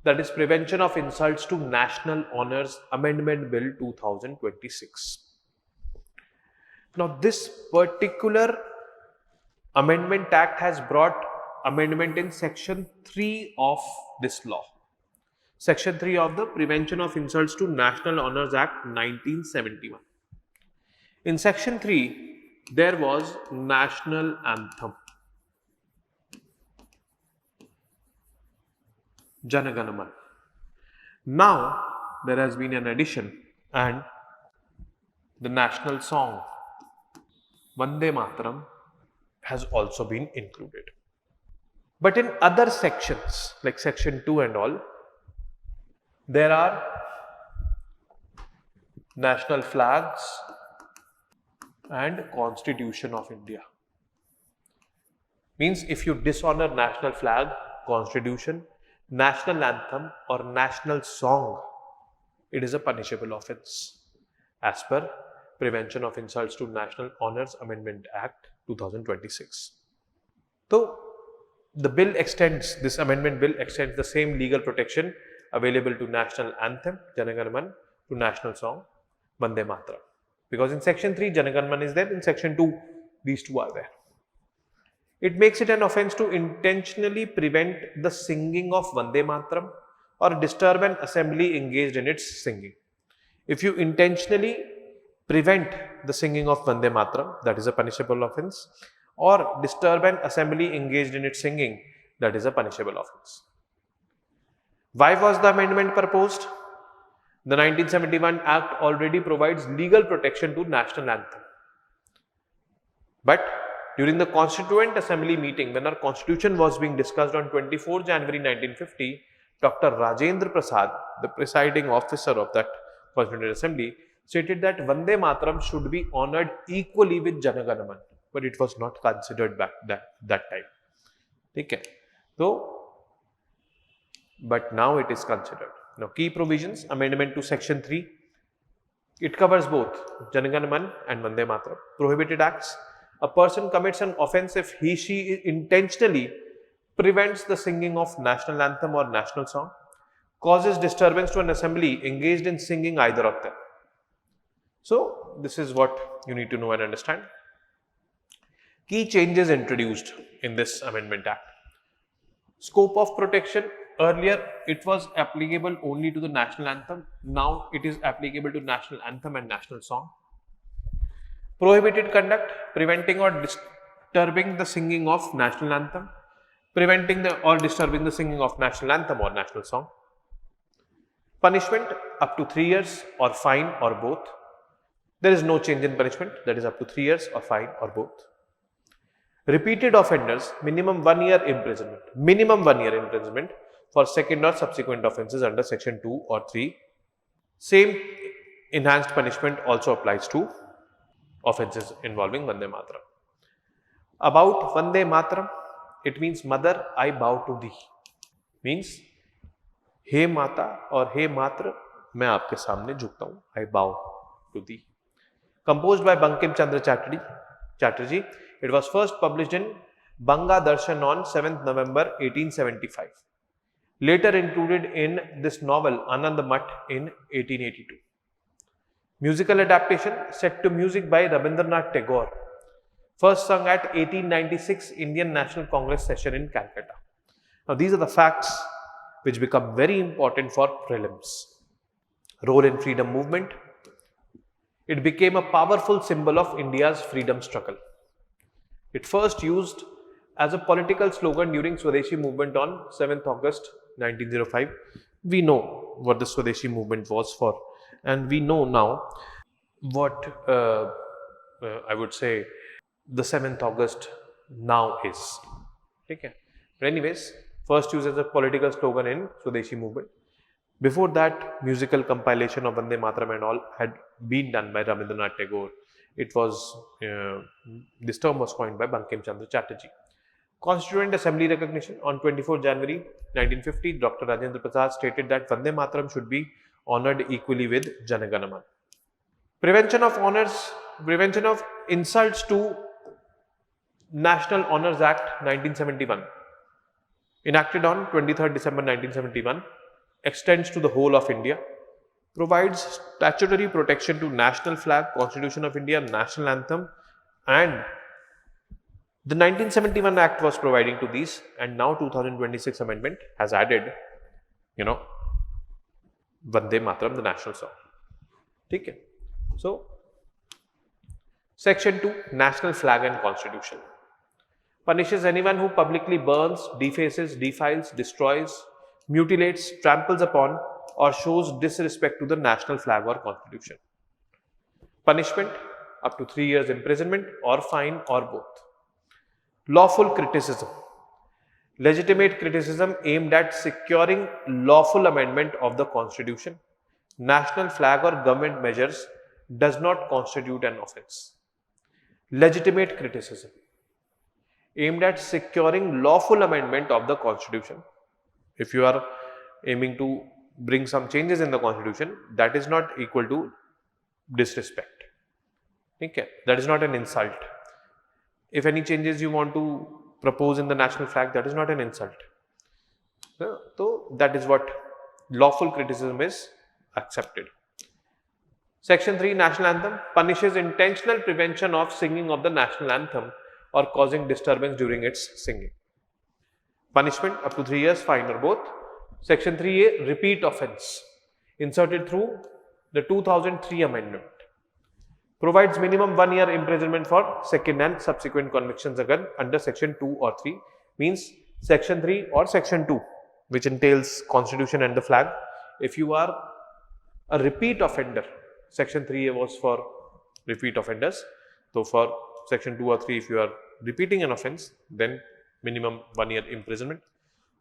that is Prevention of Insults to National Honours Amendment Bill 2026. Now this particular Amendment Act has brought amendment in section 3 of this law. Section 3 of the Prevention of Insults to National Honours Act 1971. In section 3, there was National Anthem, Jana Gana Mana. Now there has been an addition, and the national song Vande Mataram has also been included. But in other sections like section 2 and all, there are national flags and Constitution of India. Means if you dishonor national flag, Constitution, national anthem or national song, it is a punishable offence as per Prevention of Insults to National Honours Amendment Act 2026. So the bill extends, this amendment bill extends the same legal protection available to national anthem Jana Gana Mana to national song Vande Mataram. Because in section 3 Jana Gana Mana is there, in section 2 these two are there. It makes it an offence to intentionally prevent the singing of Vande Mataram or disturb an assembly engaged in its singing. If you intentionally prevent the singing of Vande Mataram, that is a punishable offence, or disturb an assembly engaged in its singing, that is a punishable offence. Why was the amendment proposed? The 1971 Act already provides legal protection to national anthem. But during the Constituent Assembly meeting, when our constitution was being discussed on 24 January 1950, Dr. Rajendra Prasad, the presiding officer of that Constituent Assembly, stated that Vande Mataram should be honoured equally with Jana Gana Mana, but it was not considered back that time. Okay. So, but now it is considered. Now, key provisions, amendment to section 3, it covers both Jana Gana Mana and Vande Mataram. Prohibited acts, a person commits an offence if she intentionally prevents the singing of national anthem or national song, causes disturbance to an assembly engaged in singing either of them. So, this is what you need to know and understand. Key changes introduced in this Amendment Act. Scope of protection, earlier it was applicable only to the national anthem, now it is applicable to national anthem and national song. Prohibited conduct, preventing or disturbing the singing of national anthem, preventing or disturbing the singing of national anthem or national song. Punishment, up to 3 years or fine or both. There is no change in punishment, that is up to 3 years or fine or both. Repeated offenders, minimum 1 year imprisonment. Minimum 1 year imprisonment for second or subsequent offences under section 2 or 3. Same enhanced punishment also applies to offences involving Vande Mataram. About Vande Mataram, it means Mother, I bow to thee. Means, He Mata or He Matra, मैं आपके सामने झुकता हूँ. I bow to thee. Composed by Bankim Chandra Chatterjee, it was first published in Banga Darshan on 7th November 1875. Later included in this novel Anand Math in 1882. Musical adaptation set to music by Rabindranath Tagore. First sung at 1896 Indian National Congress session in Calcutta. Now these are the facts which become very important for prelims. Role in freedom movement. It became a powerful symbol of India's freedom struggle. It first used as a political slogan during Swadeshi movement on 7th August 1905. We know what the Swadeshi movement was for, and we know now what I would say the 7th August now is. Okay. But anyways, first used as a political slogan in Swadeshi movement. Before that, musical compilation of Vande Mataram and all had been done by Rabindranath Tagore. It was, this term was coined by Bankim Chandra Chatterjee. Constituent Assembly recognition on 24 January 1950, Dr. Rajendra Prasad stated that Vande Mataram should be honoured equally with Jana Gana Mana. Prevention of insults to National Honours Act 1971. Enacted on 23rd December 1971, extends to the whole of India, provides statutory protection to national flag, Constitution of India, national anthem, and the 1971 Act was providing to these, and now 2026 amendment has added, Vande Mataram, the national song. Okay. So, Section 2, National Flag and Constitution. Punishes anyone who publicly burns, defaces, defiles, destroys, mutilates, tramples upon, or shows disrespect to the national flag or constitution. Punishment up to 3 years imprisonment or fine or both. Lawful criticism. Legitimate criticism aimed at securing lawful amendment of the constitution, national flag or government measures does not constitute an offence. Legitimate criticism aimed at securing lawful amendment of the constitution. If you are aiming to bring some changes in the constitution, that is not equal to disrespect. Okay, that is not an insult. If any changes you want to propose in the national flag, that is not an insult. So that is what lawful criticism is accepted. Section 3, National Anthem, punishes intentional prevention of singing of the national anthem or causing disturbance during its singing. Punishment up to 3 years, fine or both. Section 3A, repeat offence, inserted through the 2003 amendment. Provides minimum 1 year imprisonment for second and subsequent convictions again under Section 2 or 3. Means Section 3 or Section 2, which entails constitution and the flag. If you are a repeat offender, Section 3A was for repeat offenders. So for Section 2 or 3, if you are repeating an offence, then minimum 1 year imprisonment.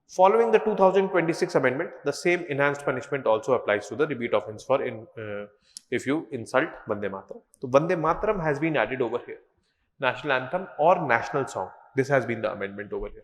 Following the 2026 amendment, the same enhanced punishment also applies to the repeat offence for if you insult Vande Mataram. So Vande Mataram has been added over here. National anthem or national song. This has been the amendment over here.